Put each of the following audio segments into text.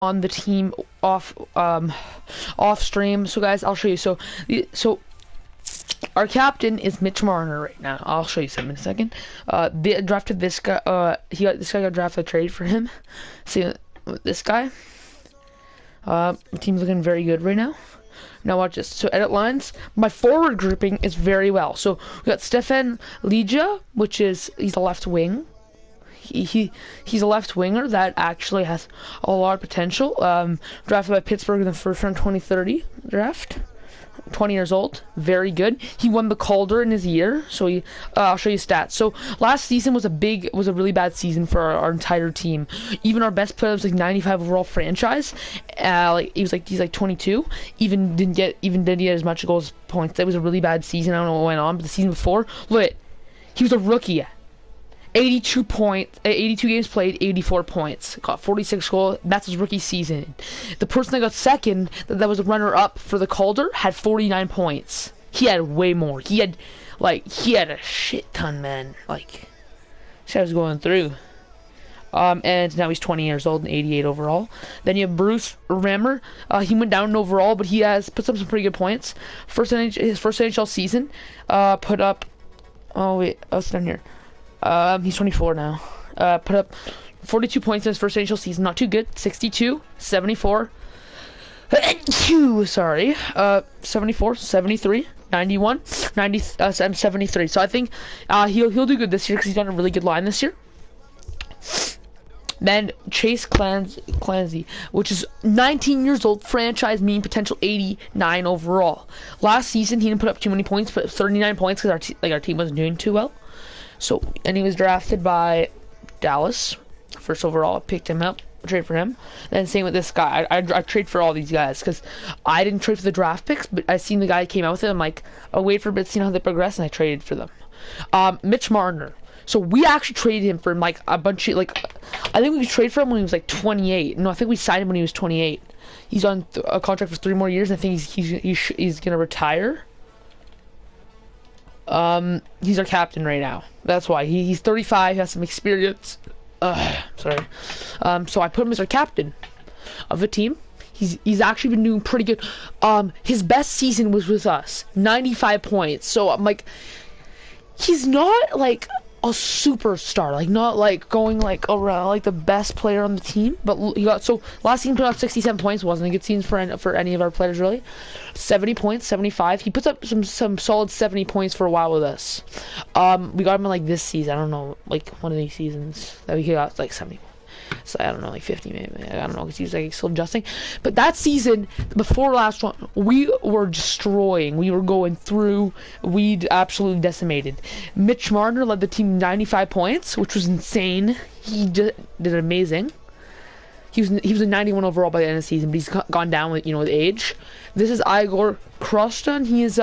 on the team off off stream. So guys, I'll show you. So our captain is Mitch Marner right now. I'll show you something in a second. They drafted this guy. This guy got drafted. Trade for him. See this guy. The team's looking very good right now. Now watch this. So edit lines. My forward grouping is very well. So we got Stefan Leja, he's a left wing. He's a left winger that actually has a lot of potential. Drafted by Pittsburgh in the first round 2030 draft. 20 years old, very good. He won the Calder in his year, so I'll show you stats. So last season was a really bad season for our entire team. Even our best player was like 95 overall franchise. He's like 22. Even didn't get as much goals points. That was a really bad season. I don't know what went on, but the season before, look, he was a rookie. 82 games played, 84 points. Got 46 goals. That's his rookie season. The person that got second, that was a runner-up for the Calder, had 49 points. He had way more. He had a shit ton, man. This guy was going through. And now he's 20 years old and 88 overall. Then you have Bruce Rammer. He went down in overall, but he has put up some pretty good points. His first NHL season, put up. Oh wait, it's down here. He's 24 now. Put up 42 points in his first NHL season. Not too good. 62, 74. 74, 73, 91, 90, 73. So I think he'll do good this year because he's done a really good line this year. Then Chase Clancy, which is 19 years old, franchise mean potential 89 overall. Last season he didn't put up too many points, but 39 points because our team wasn't doing too well. So, and he was drafted by Dallas. First overall, I picked him up, trade for him. Then same with this guy. I trade for all these guys because I didn't trade for the draft picks, but I seen the guy came out with it. I'm like, I'll wait for a bit, see how they progress, and I traded for them. Mitch Marner. So we actually traded him for a bunch of I think we traded for him when he was 28. No, I think we signed him when he was 28. He's on a contract for 3 more years. And I think he's gonna retire. He's our captain right now. That's why he's 35. He has some experience. Sorry. So I put him as our captain of the team. He's actually been doing pretty good. His best season was with us, 95 points. So I'm like, he's not a superstar, not going around the best player on the team, but last season put up 67 points. Wasn't a good season for any of our players really. 70 points, 75. He puts up some solid 70 points for a while with us. We got him in this season. I don't know, one of these seasons that we got 70. So I don't know, 50 maybe. I don't know because he's still adjusting. But that season before last one, we were destroying. We were going through. We absolutely decimated. Mitch Marner led the team 95 points, which was insane. He did amazing. He was a 91 overall by the end of the season, but he's gone down with age. This is Igor Kroston. He's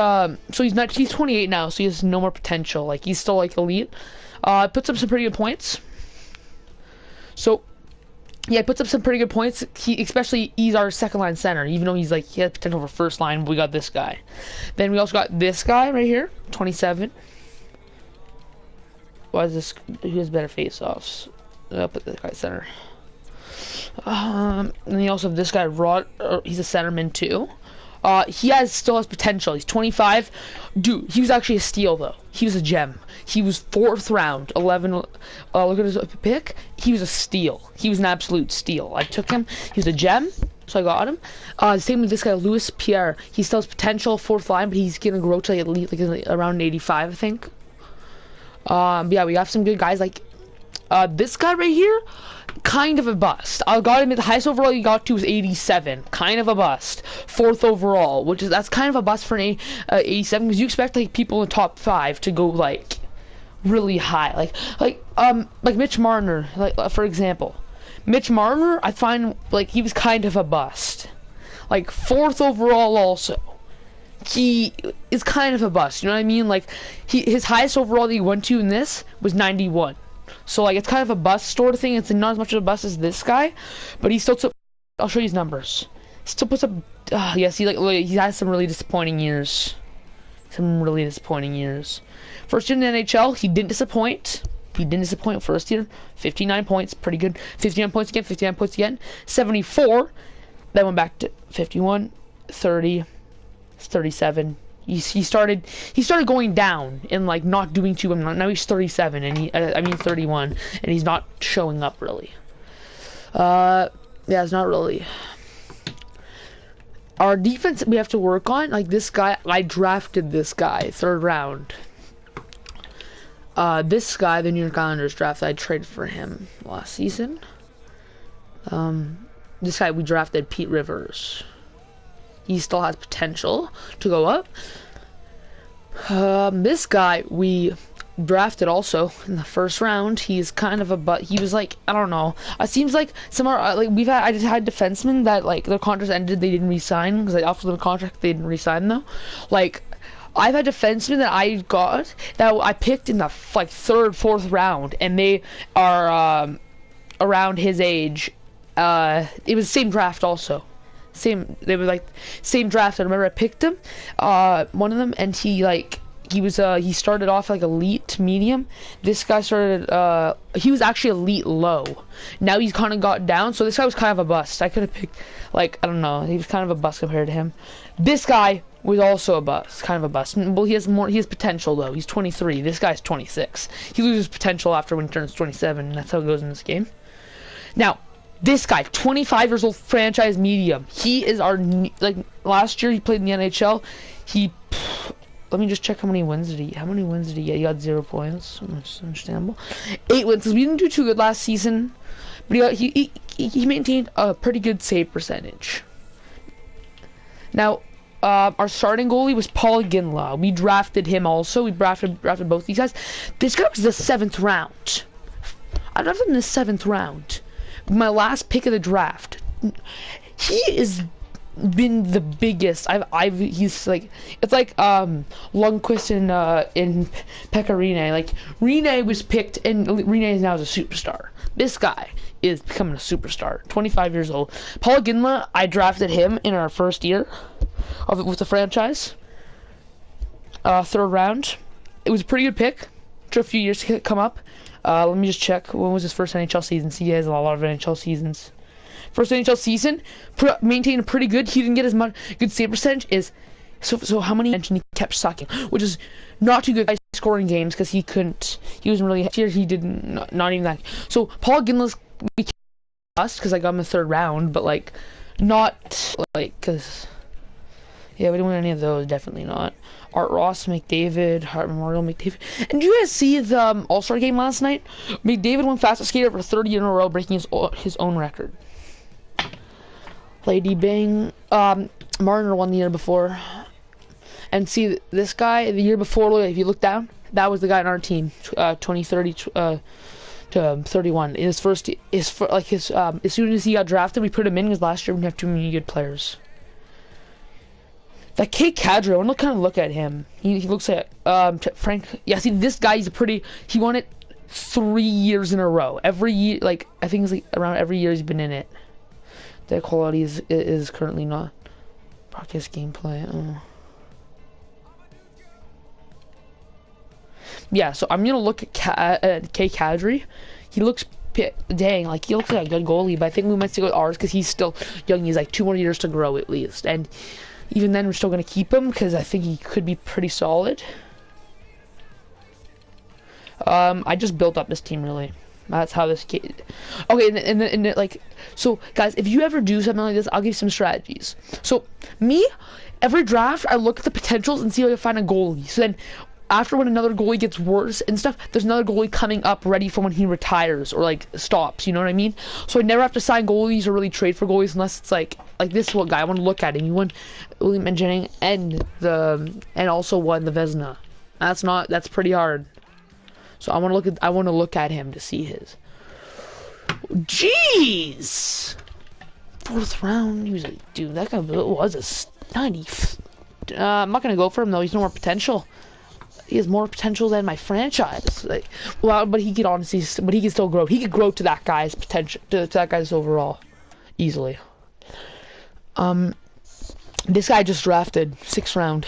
28 now, so he has no more potential. He's still elite. Puts up some pretty good points. So, yeah, he puts up some pretty good points. He's our second line center, even though he has potential for first line. We got this guy. Then we also got this guy right here, 27. Why is this? Who has better face-offs? I'll put this guy center. And you also have this guy, Rod. He's a centerman too. He still has potential. He's 25. Dude, he was actually a steal though. He was a gem. He was 4th round, 11. Look at his pick. He was a steal. He was an absolute steal. I took him. He was a gem, so I got him. Same with this guy, Louis Pierre. He still has potential, 4th line, but he's gonna grow to at least around 85, I think. Yeah, we got some good guys this guy right here. Kind of a bust. I got him at the highest overall he got to was 87. Kind of a bust. 4th overall, that's kind of a bust for an 87 because you expect people in the top 5 to go really high. Mitch Marner, for example. Mitch Marner, I find he was kind of a bust. 4th overall also. He is kind of a bust. You know what I mean? His highest overall that he went to in this was 91. So it's kind of a bust sort of thing. It's not as much of a bust as this guy, but he still took. I'll show you his numbers. He still puts up. Yes, he has some really disappointing years. First in the NHL, he didn't disappoint. He didn't disappoint first year. 59 points, pretty good. 59 points again, 59 points again. 74. Then went back to 51, 30, 37. He started going down and like not doing too much. Now he's 37 and I mean 31, and he's not showing up really. Yeah, it's not really. Our defense we have to work on. Like this guy, I drafted this guy 3rd round. This guy, the New York Islanders draft, I traded for him last season. This guy we drafted, Pete Rivers. He still has potential to go up. This guy we drafted also in the 1st round. He's kind of a he was like, I don't know. It seems like some are like I just had defensemen that like their contracts ended, they didn't re-sign because they offered them a contract, they didn't re-sign though. Like I've had defensemen that I got that I picked in the like 3rd, 4th round, and they are around his age. It was the same draft also. They were like same draft. I remember I picked him, one of them, and he started off like elite medium. This guy started he was actually elite low. Now he's kind of got down, so this guy was kind of a bust. I could have picked like, I don't know, he was kind of a bust compared to him. This guy was also a bust, kind of a bust. Well, he has potential though. He's 23. This guy's 26. He loses potential after when he turns 27, and that's how it goes in this game. Now this guy, 25 years old, franchise medium. He is our, like, last year he played in the NHL. Let me just check how many wins did he get? He got 0 points. That's understandable. 8 wins. We didn't do too good last season, but he maintained a pretty good save percentage. Now, our starting goalie was Paul Ginla. We drafted him also. We drafted both these guys. This guy was the 7th round. I drafted him in the 7th round. My last pick of the draft. He is been the biggest. He's like, it's like Lundqvist in Pekka Rinne. Like Rinne was picked, and Rinne is now a superstar. This guy is becoming a superstar. 25 years old. Paul Ginla, I drafted him in our 1st year with the franchise. 3rd round. It was a pretty good pick. Took a few years to come up. Let me just check. When was his first NHL season? See, he has a lot of NHL seasons. First NHL season, maintained pretty good. He didn't get as much good save percentage. So how many? He kept sucking, which is not too good. Scoring games because he couldn't. He wasn't really here. He didn't. Not even that. So Paul Ginla's became bust because I got him in the 3rd round, but like not like because yeah, we didn't win any of those. Definitely not. Art Ross, McDavid, Hart Memorial, McDavid. And did you guys see the All-Star game last night? McDavid won fastest skater for 30 in a row, breaking his own record. Lady Bing, Marner won the year before. And see, this guy, the year before, if you look down, that was the guy on our team, 2030 to 31. In his first, as soon as he got drafted, we put him in because last year we didn't have too many good players. That Kate Kadri, I want to kind of look at him. He looks like Frank. Yeah, see, this guy, he won it 3 years in a row. Every year, like I think it's like around every year he's been in it. The quality is currently not. Broadcast gameplay. Yeah, so I'm gonna look at Kate Kadri. He looks dang, like he looks like a good goalie, but I think we might stick with ours because he's still young. He's like 2 more years to grow at least, and even then we're still gonna keep him because I think he could be pretty solid. I just built up this team really. That's how this kid. Okay, and like, so guys, if you ever do something like this, I'll give you some strategies. So me, every draft, I look at the potentials and see if I can find a goalie. So then, after when another goalie gets worse and stuff, there's another goalie coming up ready for when he retires or like stops. You know what I mean? So I never have to sign goalies or really trade for goalies unless it's like this one guy. I want to look at him. He won William and Jennings and also won the Vezina. That's pretty hard. So I want to look at him to see his. Jeez, 4th round. He was like, dude, that guy was a 90. I'm not gonna go for him though. He's no more potential. He has more potential than my franchise. Like, well, but he could honestly, but he can still grow. He could grow to that guy's potential, to that guy's overall, easily. This guy just drafted 6th round.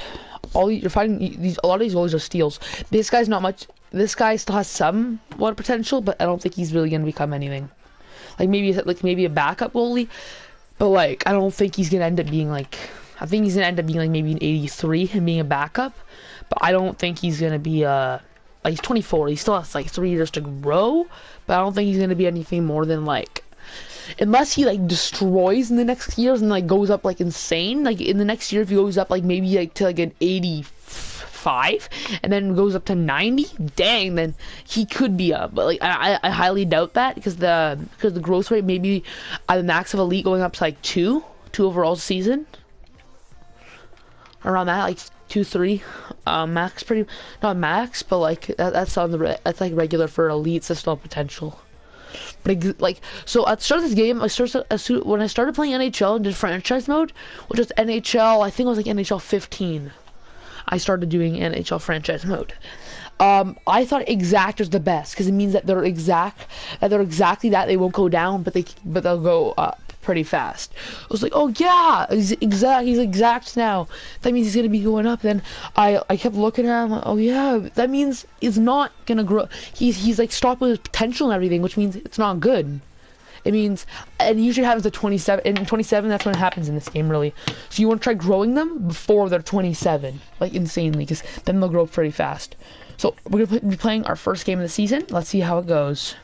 You're finding a lot of these goalies are steals. This guy's not much. this guy still has somewhat potential, but I don't think he's really gonna become anything. Maybe a backup goalie, but like I don't think he's gonna end up being like. I think he's gonna end up being like maybe an 83 and being a backup, but I don't think he's gonna be like he's 24. He still has like 3 years to grow, but I don't think he's gonna be anything more than like. Unless he like destroys in the next years and like goes up like insane, like in the next year if he goes up like maybe like to like an 85 and then goes up to 90, dang, then he could be up. But like I highly doubt that because the growth rate maybe at the max of elite going up to like two overall season, around that like 2-3 max, pretty not max, but like that's on the that's like regular for elites. That's not potential. But like, so at the start of this game, when I started playing NHL and did franchise mode, which was NHL, I think it was like NHL 15. I started doing NHL franchise mode. I thought exact was the best because it means that they're exactly that. They won't go down, but they'll go up pretty fast. I was like, oh yeah, he's exact now. That means he's gonna be going up. Then I kept looking at him. Like, oh yeah, that means it's not gonna grow. He's like stopped with his potential and everything, which means it's not good. It means, and usually happens at 27. And 27, that's when it happens in this game, really. So you want to try growing them before they're 27, like insanely, because then they'll grow pretty fast. So we're gonna be playing our first game of the season. Let's see how it goes.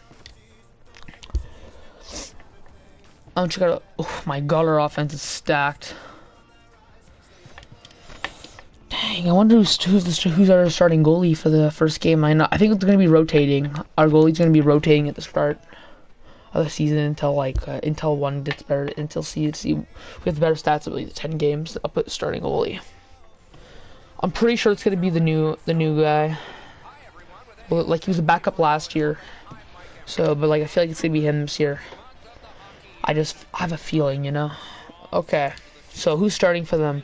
Oh my god, our offense is stacked. Dang, I wonder who's our starting goalie for the first game. I think it's gonna be rotating. Our goalie's gonna be rotating at the start of the season until until one gets better, until we have the better stats of like the 10 games. I'll put starting goalie. I'm pretty sure it's gonna be the new guy. Well, like he was a backup last year, so but like I feel like it's gonna be him this year. I have a feeling, you know. Okay, so who's starting for them?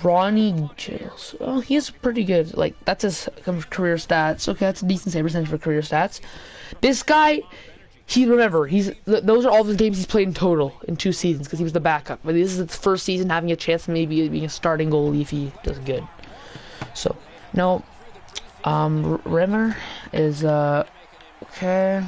Ronnie Giles. Oh, he's pretty good. Like that's his career stats. Okay, that's a decent save percentage for career stats. This guy, those are all the games he's played in total in 2 seasons because he was the backup. But this is his first season having a chance of maybe being a starting goalie if he does good. So no, Rimmer is okay.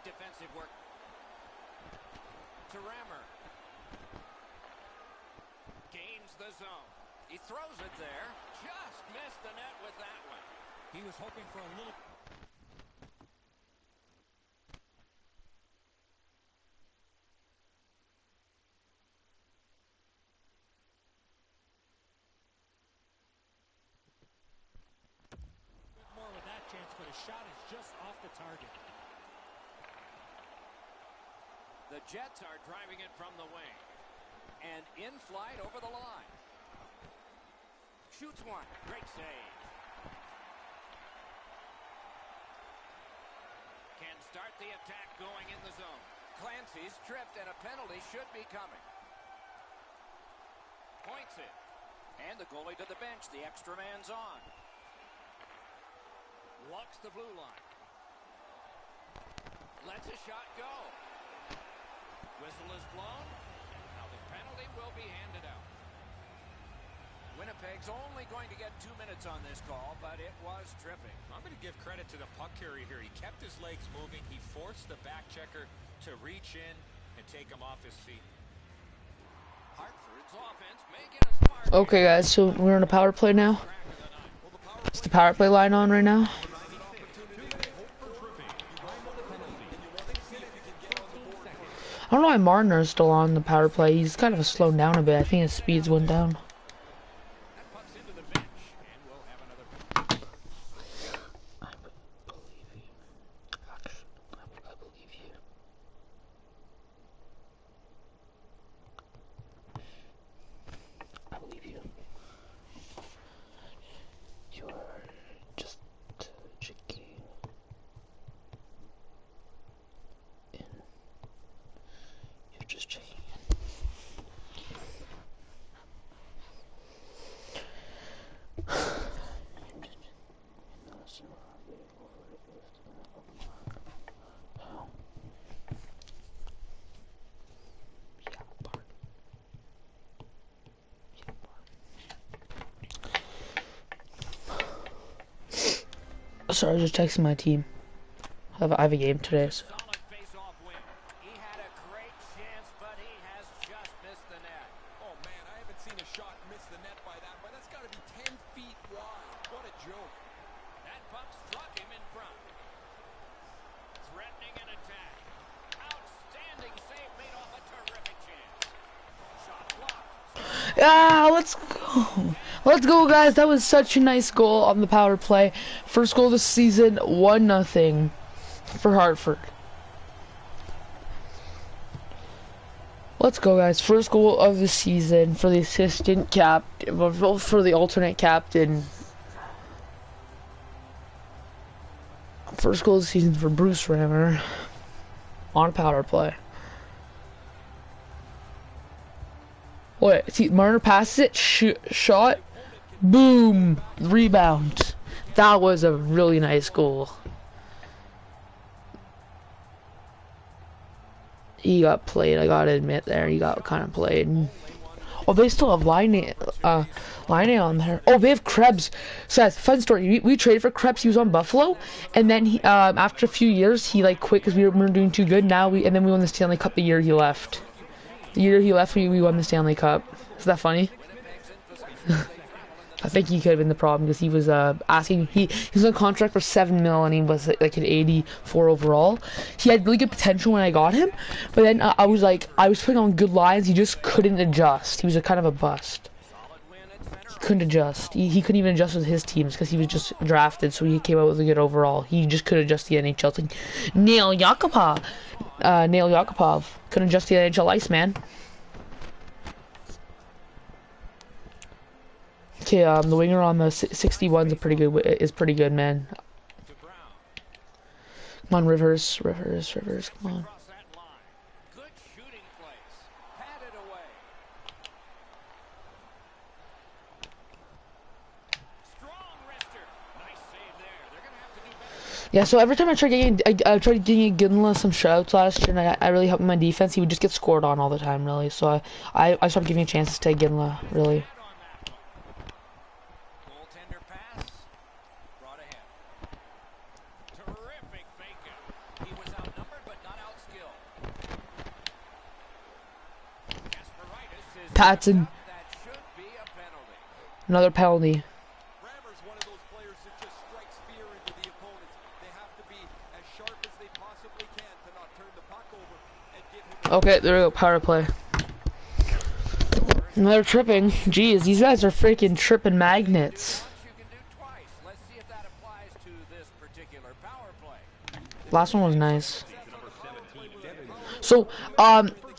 Defensive work to Rammer. Gains the zone. He throws it there. Just missed the net with that one. He was hoping for a little... more with that chance, but his shot is just off the target. The Jets are driving it from the wing. And in flight over the line. Shoots one. Great save. Can start the attack going in the zone. Clancy's tripped and a penalty should be coming. Points it. And the goalie to the bench. The extra man's on. Walks the blue line. Lets a shot go. Whistle is blown. Now the penalty will be handed out. Winnipeg's only going to get 2 minutes on this call, but it was tripping. I'm going to give credit to the puck carrier here. He kept his legs moving. He forced the back checker to reach in and take him off his feet. Hartford's offense making a smart... Okay, guys, so we're on a power play now. Is the power play line on right now? I don't know why Marner is still on the power play. He's kind of slowed down a bit. I think his speeds went down. Sorry, I was just texting my team. I have a game today, so. Solid face-off win. He had a great chance, but he has just missed the net. Oh man, I haven't seen a shot miss the net by that, but that's got to be 10 feet wide. What a joke. That puck struck him in front. Threatening an attack. Outstanding save made off a terrific chance. Shot blocked. Yeah, let's go. Let's go, guys. That was such a nice goal on the power play. First goal of the season, 1-0 for Hartford. Let's go, guys. First goal of the season for the assistant captain, for the alternate captain. First goal of the season for Bruce Rammer on power play. Wait, see, Marner passes it, shot, boom, rebound. That was a really nice goal. He got played, I gotta admit there, he got kind of played. Oh, they still have Line on there. Oh, they have Krebs. So that's fun story. We traded for Krebs. He was on Buffalo, and then he, after a few years, he like quit because we weren't doing too good. And then we won the Stanley Cup the year he left. The year he left, we won the Stanley Cup. Is that funny? I think he could have been the problem because he was asking. He was on contract for $7 million and he was like an 84 overall. He had really good potential when I got him, but then I was putting on good lines. He just couldn't adjust. He was a kind of a bust. He couldn't adjust. He couldn't even adjust with his teams because he was just drafted, so he came out with a good overall. He just couldn't adjust the NHL. It's like Nail Yakupov couldn't adjust the NHL ice, man. Okay, the winger on the 61 is pretty good, man. Come on, Rivers, come on. Good shooting place. Had it away. Strong wrister. Nice save there. They're gonna have to do better. Yeah, so every time I tried getting Ginla some shutouts last year, and I really helped my defense. He would just get scored on all the time, really. So I started giving chances to Ginla, really. Patson. Another penalty. Rammer's one of those players that just strikes fear into the opponents. They have to be as sharp as they possibly can to not turn the puck over and give him. Okay, there we go. Power play. And they're tripping. Jeez, these guys are freaking tripping magnets. Let's see if that applies to this particular power play. Last one was nice. So,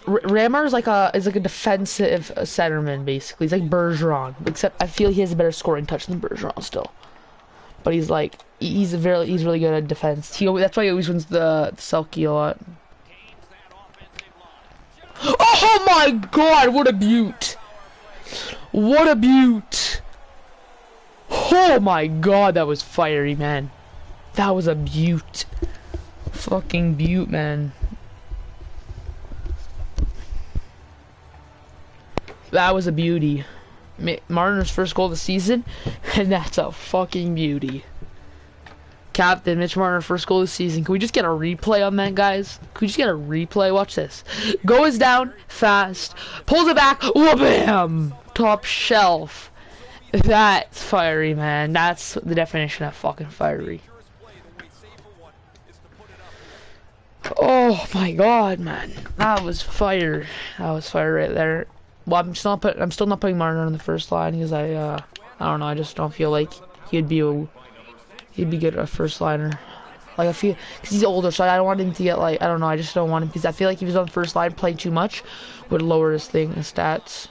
Rammer is like a defensive centerman basically. He's like Bergeron, except I feel he has a better scoring touch than Bergeron still. But he's really good at defense. That's why he always wins the Selkie a lot. Oh my God! What a beaut! What a beaut! Oh my God, that was fiery, man. That was a beaut. Fucking beaut, man. That was a beauty. Marner's first goal of the season, and that's a fucking beauty. Captain Mitch Marner, first goal of the season. Can we just get a replay on that, guys? Can we just get a replay? Watch this. Goes down fast, pulls it back, wha-bam! Top shelf. That's fiery, man. That's the definition of fucking fiery. Oh my God, man. That was fire. That was fire right there. Well, I'm still not putting Marner on the first line because I don't know. I just don't feel like he'd be good at a first liner. Like I feel because he's older, so I don't want him to get like I don't know. I just don't want him because I feel like if he's on the first line playing too much, would lower his stats.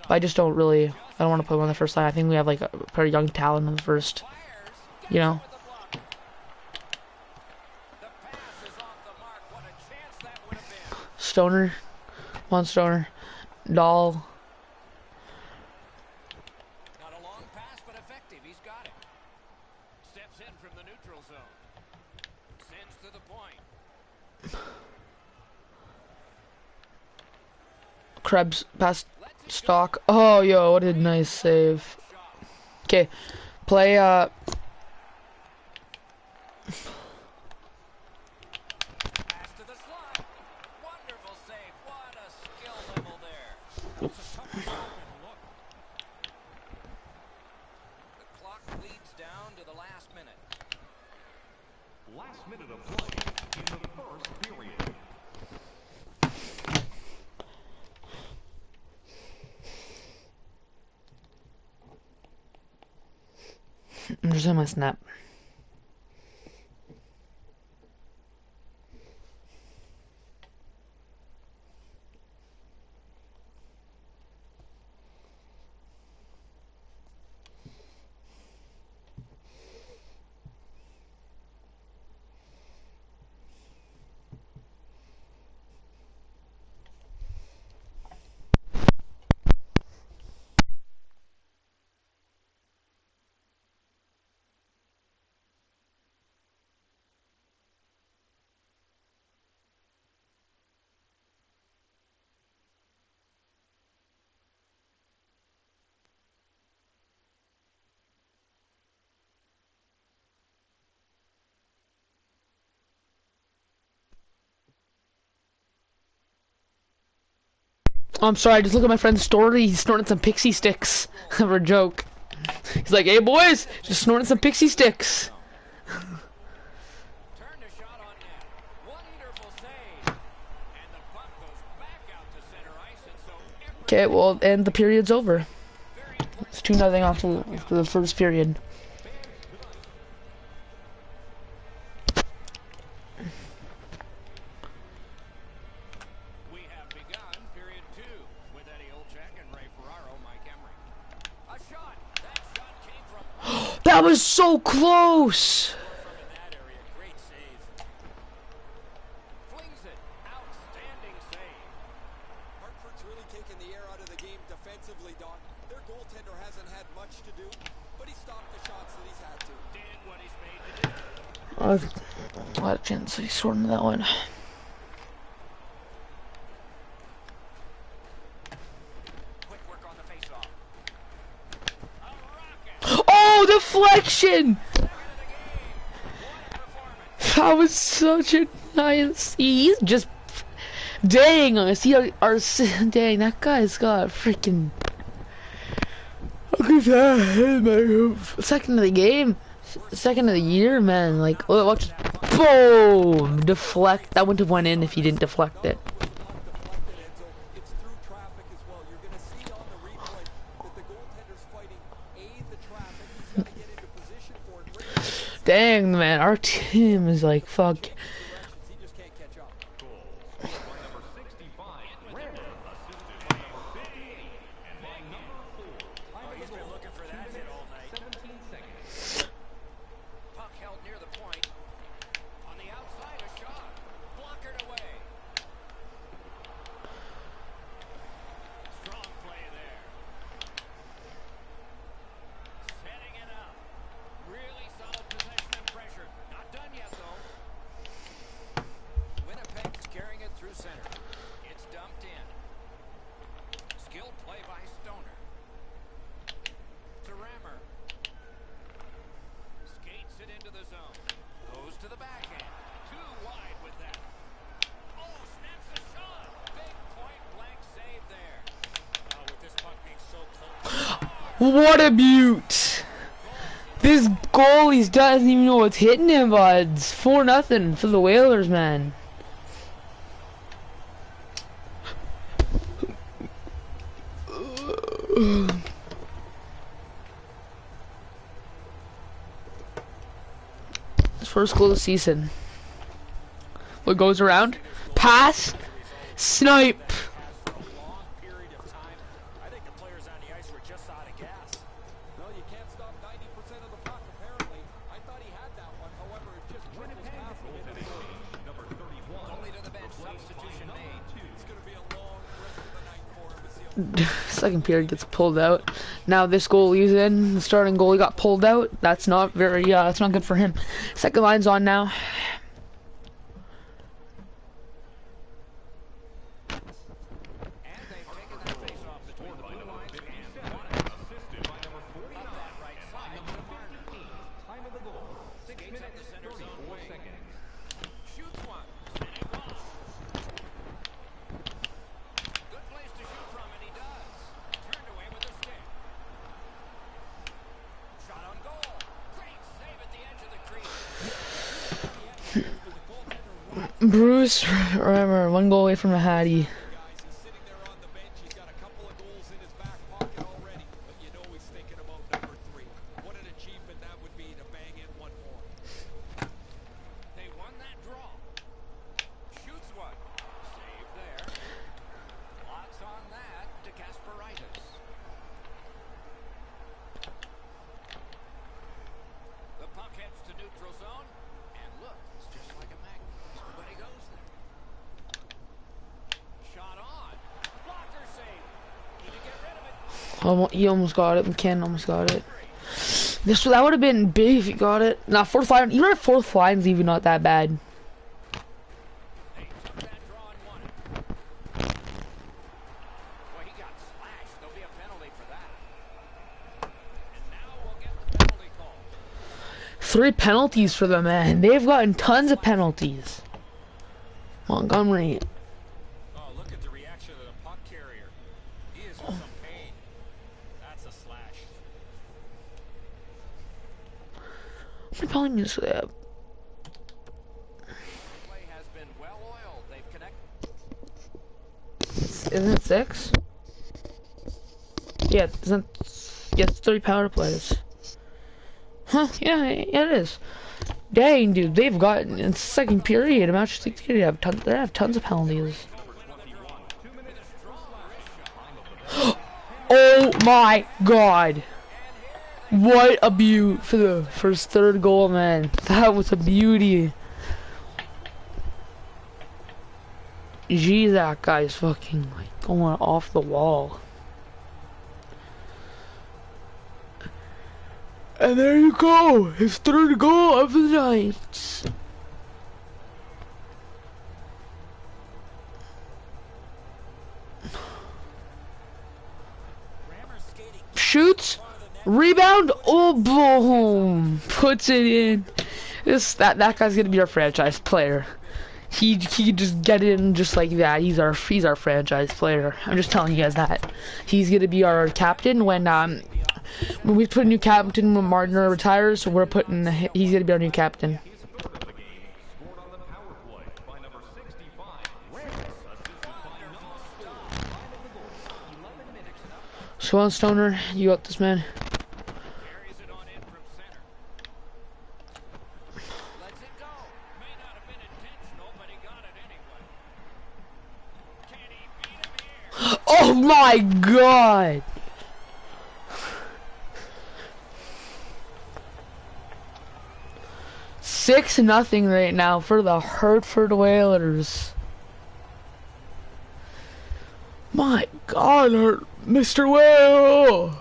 But I just don't really. I don't want to put him on the first line. I think we have like a pretty young talent on the first. You know. Stoner. One Stoner. Dahl. Not a long pass, but effective. He's got it. Steps in from the neutral zone. Sends to the point. Krebs past Stock. Oh, yo, what a nice save. Okay. Play, Pass to the slot. Wonderful save. What a skill level there. That was a tough stop and look. The clock bleeds down to the last minute. Last minute of play in the first period. I'm just on my snap. I'm sorry, just look at my friend's story. He's snorting some pixie sticks. For a joke. He's like, hey boys, just snorting some pixie sticks. Turned a shot on net. Wonderful save. And the puck goes back out to center ice. And so Okay, well, and the period's over. very important. It's 2-0 after the first period. We have begun period 2 with Eddie Olczyk and Ray Ferraro, Mike Emery. A shot. That shot came from That was so close! from in that area. Great save. Flings it. Outstanding save. Hartford's really taken the air out of the game defensively, Don. Their goaltender hasn't had much to do, but he stopped the shots that he's had to. Did what he's made to do. A lot of chance he's sorting that one. Quick work on the faceoff. A rocket. Oh, deflection! Second of the game. What a performance. That was such a nice. He's just. Dang, I see our. Dang, that guy's got freaking. Look at that, man. Second of the game. Second of the year, man. Like, oh, watch. Boom! Deflect. That wouldn't have went in if he didn't deflect it. Puck deflected, Enzo. It's through traffic as well. You're going to see on the replay that the goaltender's fighting the traffic. He's got to get into position for it. Right. Dang, man. Our team is like, fuck. He just can't catch up. Goal by number 65, Randall, assisted by number 58, and by number 4. Oh, he's been looking for that hit all night. 17 seconds. Puck held near the point. On the outside, a shot. Blockered away. Strong play there. Setting it up. Really solid possession and pressure. Not done yet, though. Winnipeg's carrying it through center. It's dumped in. Skilled play by Stoner. To Rammer. Skates it into the zone. Goes to the backhand. Too wide with that. Oh, snaps a shot. Big point blank save there. With this puck being so close. What a beaut! This goalie doesn't even know what's hitting him, buds. 4-0 for the Whalers, man. His first goal of the season. What goes around? Pass. Snipe. For a long period of time, I think the players on the ice were just out of gas. No, you can't stop 90% of the puck, apparently. I thought he had that one. However, it just dribbles past him. Number 31. Only to the bench. Substitution made. It's going to be a long rest of the night for him to see him. Second period gets pulled out. Now this goalie's in. The starting goalie got pulled out. That's not very. That's not good for him. Second line's on now. And they've taken that face off between the blue lines and won it. Assisted by number 49, Up that right and by side number to Marner. Bruce, remember, 1 goal away from a Hattie. Guys, he's sitting there on the bench. He's got a couple of goals in his back pocket already, but you know he's thinking about number 3. What an achievement that would be to bang in 1 more. They won that draw. Shoots one. Save there. Lots on that to Kasperitis. The puck heads to neutral zone. And look, it's just like a magnet. Nobody goes there. Shot on. Blocker save. Need to get rid of it. He almost got it. McKinnon almost got it. That would have been big if he got it. Nah, fourth line. Even our fourth line's even not that bad. They took that draw and won it. Boy, he got slashed. There'll be a penalty for that. And now we'll get the penalty call. 3 penalties for them, man. They've gotten tons of penalties. Montgomery. Oh, look at the reaction of the puck carrier. He is in some pain. That's a slash. What penalties do they have? Play has been well oiled. They've connected. Isn't it 6? Yeah, it's 3 power plays. Huh? Yeah, it is. Dang, dude, they've gotten in second period. I'm actually thinking they have tons of penalties. Oh my God! What a beaut for the first 3rd goal, man. That was a beauty. Gee, that guy's fucking like going off the wall. And there you go, his 3rd goal of the night. Shoots, rebound, oh boom, puts it in. That guy's gonna be our franchise player. He could just get in just like that. He's our franchise player. I'm just telling you guys that. He's gonna be our captain when we put a new captain when Martiner retires. So he's gonna be our new captain. Sean Stoner, you got this, man. Carries it on in from center. Lets it go. May not have been intentional, but he got it anyway. Can he beat him here? Oh my God! Six nothing right now for the Hartford Whalers. My God, Mr. Whale!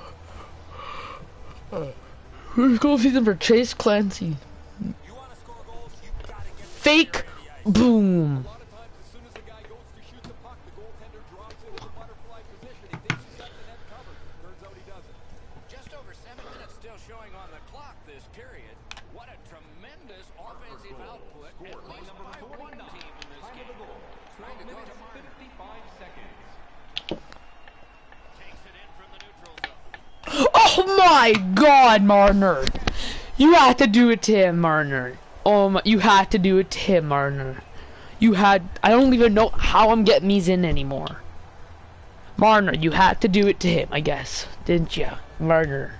Who's goal season for Chase Clancy? You want to score goals, you've got to get Fake boom. A lot of times, as soon as the guy goes to shoot the puck, the goaltender drops into the butterfly position. He thinks he's got the net covered. Turns out he doesn't. Just over 7 minutes still showing on the clock this period. What a tremendous offensive output, at least by one team in this game. Trying to go to Martin. 55 seconds. Takes it in from the neutral zone. Oh my God, Marner! You had to do it to him, Marner. You had to do it to him, Marner. I don't even know how I'm getting these in anymore. Marner, you had to do it to him, I guess. Didn't you, Marner?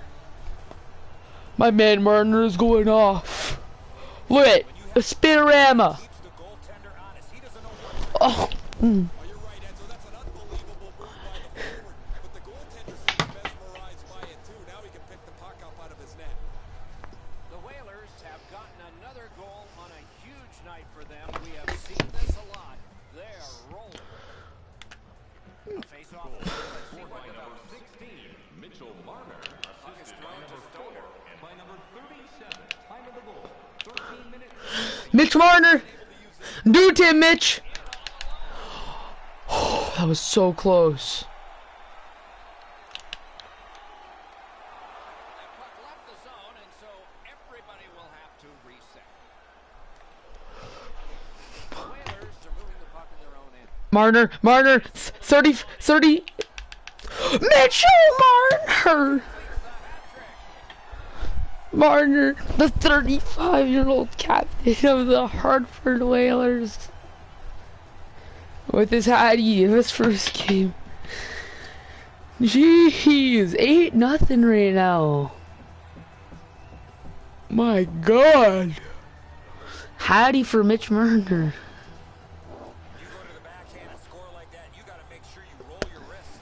My man Marner is going off. Look at the spinorama. Keeps the goaltender honest. He doesn't know what to do. Oh, Oh, you're right, Enzo. That's an unbelievable move by the forward. But the goaltender seems mesmerized by it, too. Now he can pick the puck up out of his net. The Whalers have gotten another goal on a huge night for them. We have seen this a lot. They are rolling. A face-off. Let's see what develops. 16, Mitchell Marner, Puck is assisted by thrown to number 4, Stoner. and by number 37. Time of the goal, 13 minutes. Mitch Marner! Do it to him, Mitch! Oh, that was so close. That puck left the zone, and so everybody will have to reset. The Whalers are moving the puck in their own end. Marner, 30, Mitchell Marner! Marner, the 35-year-old captain of the Hartford Whalers. with his Hattie in his first game. Jeez, 8-0 right now. My God. Hattie for Mitch Marner. You go to the backhand and score like that, you got to make sure you roll your wrist.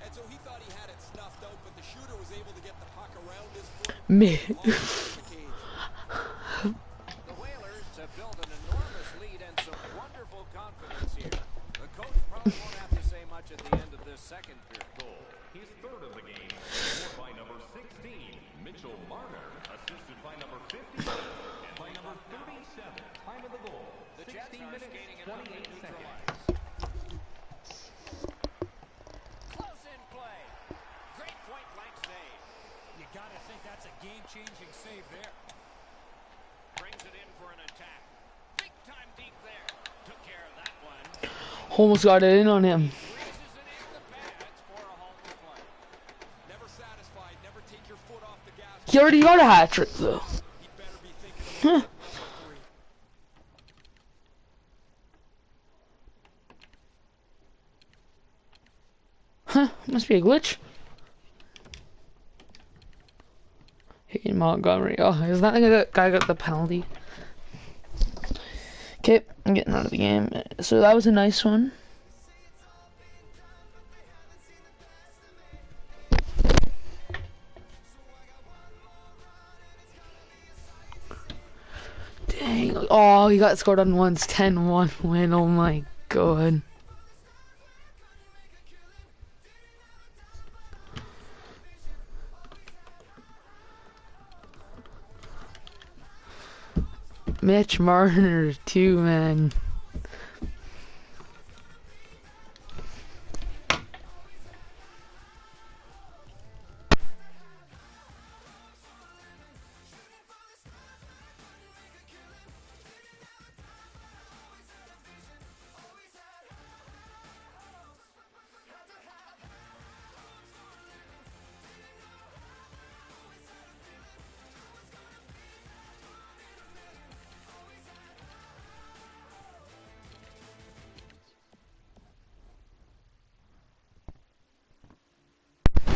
And so he thought he had it snuffed out, but the shooter was able to get the puck around his foot. Man. and pop it in the cage. The Whalers have built an enormous lead and some wonderful confidence here. The coach probably won't have to say much at the end of this second period. Goal. His third of the game, scored by number 16, Mitchell Marner, assisted by number 58, and by number 37. Time of the goal, The Jets 16 are minutes, skating enough to 28 seconds. neutralize. Close in play. Great point blank save. You got to think that's a game-changing save there. Brings it in for an attack. Big time deep there. Took care of that one. Almost got it in on him. Breezes it into the pads for a home play. Never satisfied, never take your foot off the gas. He already got a hat trick though. He better be thinking about number 3. Huh, must be a glitch. Hey, Montgomery. Oh, is that the guy got the penalty? Okay, I'm getting out of the game. So that was a nice one. Dang. Oh, he got scored on once. 10-1 win. Oh my God. Mitch Marner too, man.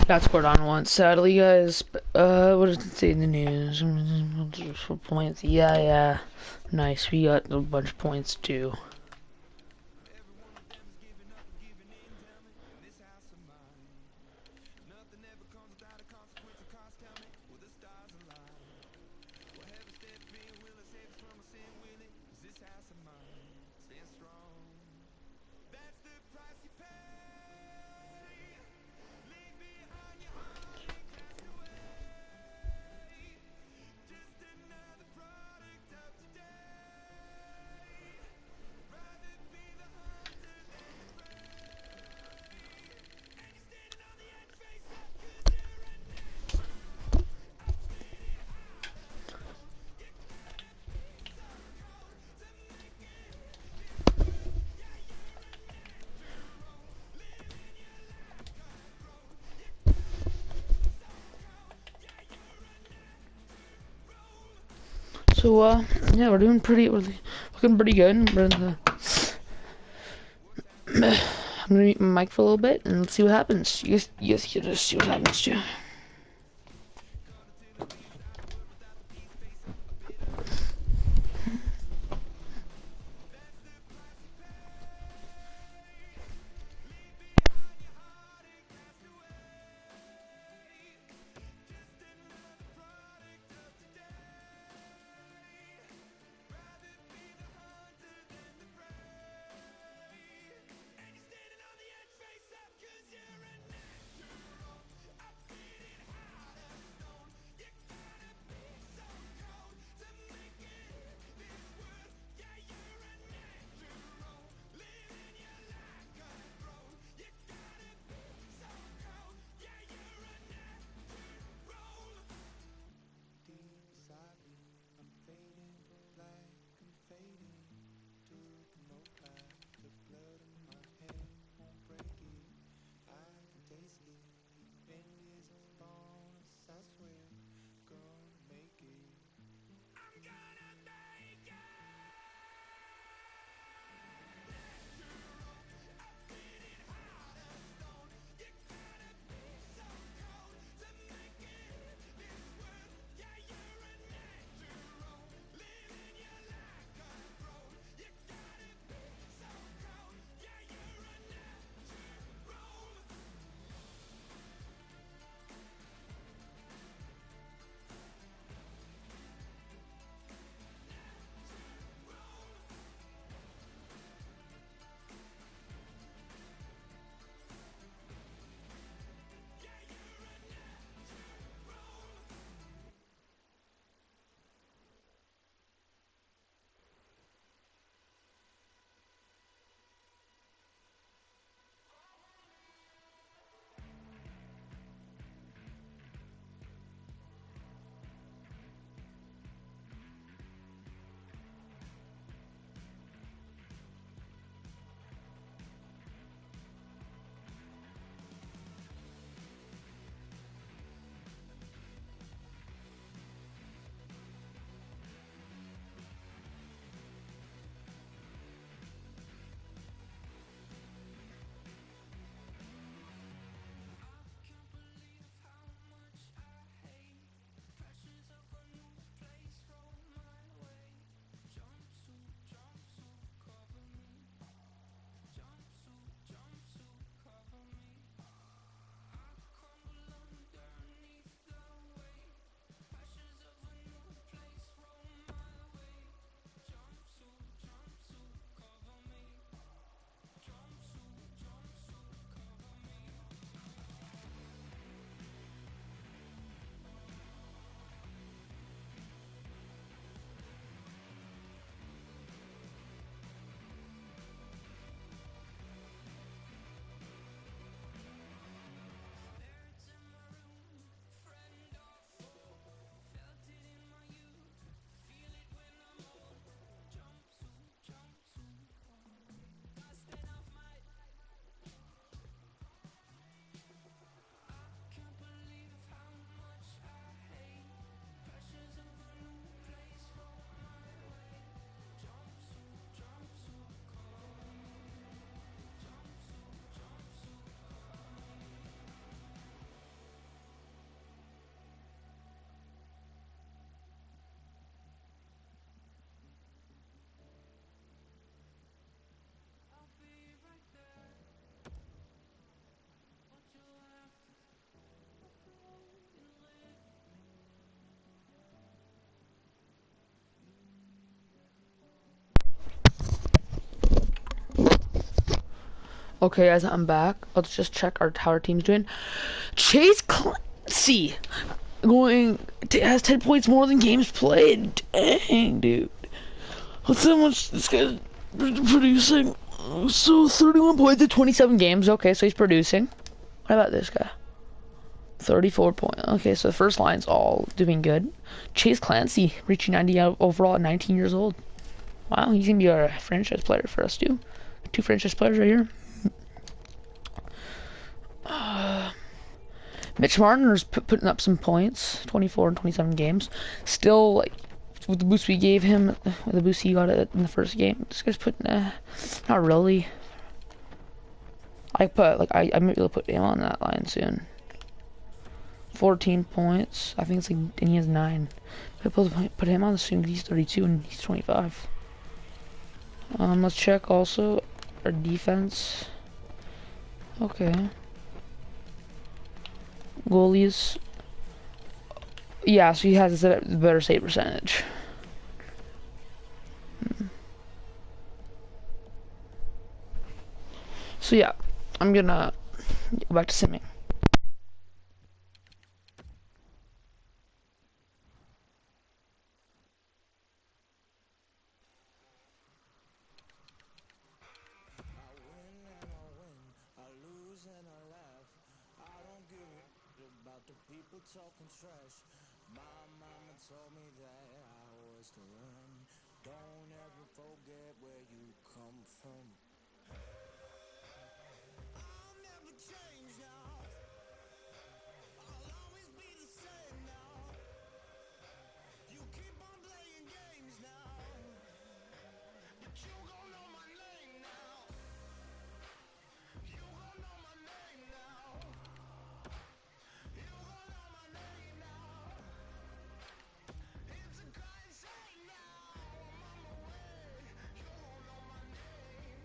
Got scored on once. Sadly, guys. What does it say in the news? Points. Yeah. Nice. We got a bunch of points too. So yeah, we're looking pretty good. We're in the I'm gonna mute my mic for a little bit and let's see what happens. You guys can just see what happens too. Okay, guys, I'm back. Let's just check how our team's doing. Chase Clancy has 10 points more than games played. Dang, dude. That's how much this guy's producing. So 31 points in 27 games. Okay, so he's producing. How about this guy? 34 points. Okay, so the first line's all doing good. Chase Clancy reaching 90 overall at 19 years old. Wow, he's gonna be our franchise player for us too. 2 franchise players right here. Mitch Marner's putting up some points, 24 and 27 games. Still, like, with the boost we gave him, with the boost he got in the first game, this guy's putting, not really. I might be able to put him on that line soon. 14 points, I think it's like, and he has 9. I'm able to put him on soon, he's 32 and he's 25. Let's check also our defense. Okay. Goalies. Yeah, so he has a better save percentage. So yeah, I'm gonna go back to simming. Talking trash. My mama told me that I was to run. Don't ever forget where you come from. I'll never change now. I'll always be the same now. You keep on playing games now, but you gon' know my name now. You gon' know my name now. You gon' know my name now. It's a grind shame now. I'm on my way. You gon' know my name.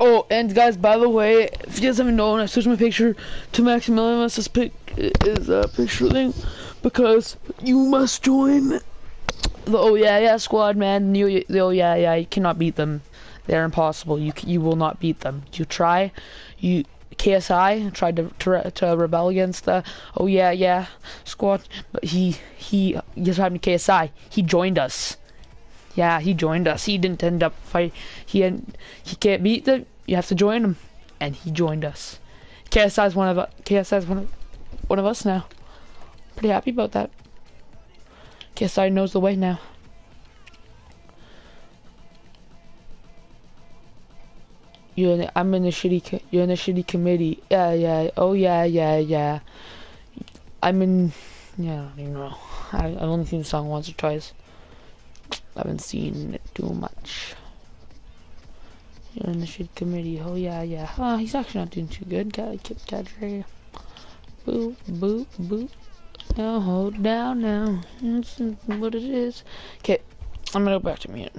Oh, and guys, by the way, if you guys haven't known, I switched my picture to Maximilian. This is a picture thing because you must join the Oh Yeah Yeah squad, man. The Oh Yeah Yeah, you cannot beat them. They're impossible. You will not beat them. You try, KSI tried to rebel against the Oh Yeah Yeah squad, but he just happened to KSI. He joined us. Yeah, he joined us. He didn't end up fight. He can't beat them. You have to join him, and he joined us. KSI's one of us now. Pretty happy about that. KSI knows the way now. I'm in the shitty. You're in the shitty committee. Yeah, yeah. Oh yeah, yeah, yeah. I'm in. Yeah, I don't even know. I've only seen the song once or twice. I haven't seen it too much. You're in the shit committee. Oh yeah, yeah. Oh, he's actually not doing too good. Gotta keep that right. Boop, boop, boop. Now hold down now. That's what it is. Okay, I'm gonna go back to mute.